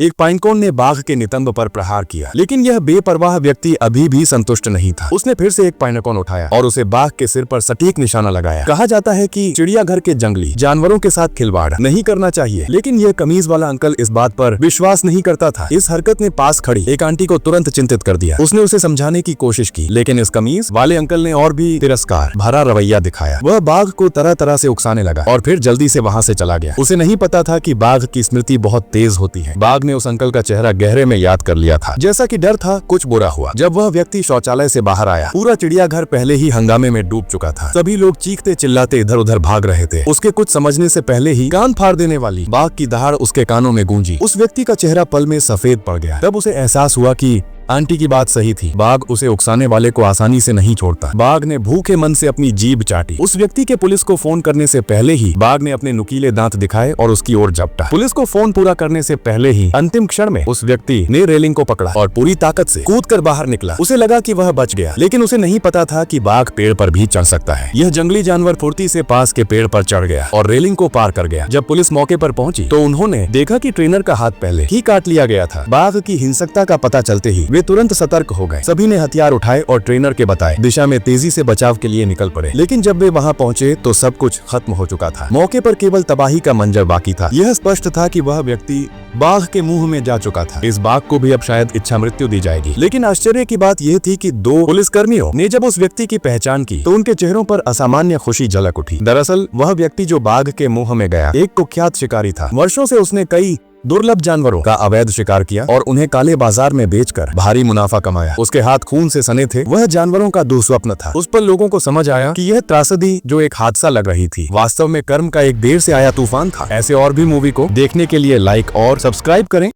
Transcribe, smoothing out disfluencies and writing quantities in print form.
एक पाइनकोन ने बाघ के नितंब पर प्रहार किया, लेकिन यह बेपरवाह व्यक्ति अभी भी संतुष्ट नहीं था। उसने फिर से एक पाइनकोन उठाया और उसे बाघ के सिर पर सटीक निशाना लगाया। कहा जाता है कि चिड़ियाघर के जंगली जानवरों के साथ खिलवाड़ नहीं करना चाहिए, लेकिन यह कमीज वाला अंकल इस बात पर विश्वास नहीं करता था। इस हरकत ने पास खड़ी एक आंटी को तुरंत चिंतित कर दिया। उसने उसे समझाने की कोशिश की, लेकिन इस कमीज वाले अंकल ने और भी तिरस्कार भरा रवैया दिखाया। वह बाघ को तरह तरह से उकसाने लगा और फिर जल्दी से वहाँ से चला गया। उसे नहीं पता था कि बाघ की स्मृति बहुत तेज होती है। बाघ ने उस अंकल का चेहरा गहरे में याद कर लिया था। जैसा कि डर था, कुछ बुरा हुआ। जब वह व्यक्ति शौचालय से बाहर आया, पूरा चिड़ियाघर पहले ही हंगामे में डूब चुका था। सभी लोग चीखते चिल्लाते इधर उधर भाग रहे थे। उसके कुछ समझने से पहले ही कान फाड़ देने वाली बाघ की दहाड़ उसके कानों में गूंजी। उस व्यक्ति का चेहरा पल में सफेद पड़ गया। तब उसे एहसास हुआ कि आंटी की बात सही थी। बाघ उसे उकसाने वाले को आसानी से नहीं छोड़ता। बाघ ने भूखे मन से अपनी जीभ चाटी। उस व्यक्ति के पुलिस को फोन करने से पहले ही बाघ ने अपने नुकीले दांत दिखाए और उसकी ओर झपटा। पुलिस को फोन पूरा करने से पहले ही अंतिम क्षण में उस व्यक्ति ने रेलिंग को पकड़ा और पूरी ताकत से कूदकर बाहर निकला। उसे लगा कि वह बच गया, लेकिन उसे नहीं पता था कि बाघ पेड़ पर भी चढ़ सकता है। यह जंगली जानवर फुर्ती से पास के पेड़ पर चढ़ गया और रेलिंग को पार कर गया। जब पुलिस मौके पर पहुंची तो उन्होंने देखा कि ट्रेनर का हाथ पहले ही काट लिया गया था। बाघ की हिंसकता का पता चलते ही वे तुरंत सतर्क हो गए। सभी ने हथियार उठाए और ट्रेनर के बताए दिशा में तेजी से बचाव के लिए निकल पड़े। लेकिन जब वे वहां पहुंचे तो सब कुछ खत्म हो चुका था। मौके पर केवल तबाही का मंजर बाकी था। यह स्पष्ट था कि वह व्यक्ति बाघ के मुंह में जा चुका था। इस बाघ को भी अब शायद इच्छा मृत्यु दी जाएगी। लेकिन आश्चर्य की बात यह थी कि दो पुलिसकर्मियों ने जब उस व्यक्ति की पहचान की तो उनके चेहरों पर असामान्य खुशी झलक उठी। दरअसल वह व्यक्ति जो बाघ के मुंह में गया एक कुख्यात शिकारी था। वर्षों से उसने कई दुर्लभ जानवरों का अवैध शिकार किया और उन्हें काले बाजार में बेचकर भारी मुनाफा कमाया। उसके हाथ खून से सने थे। वह जानवरों का दुस्वप्न था। उस पर लोगों को समझ आया कि यह त्रासदी जो एक हादसा लग रही थी वास्तव में कर्म का एक देर से आया तूफान था। ऐसे और भी मूवी को देखने के लिए लाइक और सब्सक्राइब करें।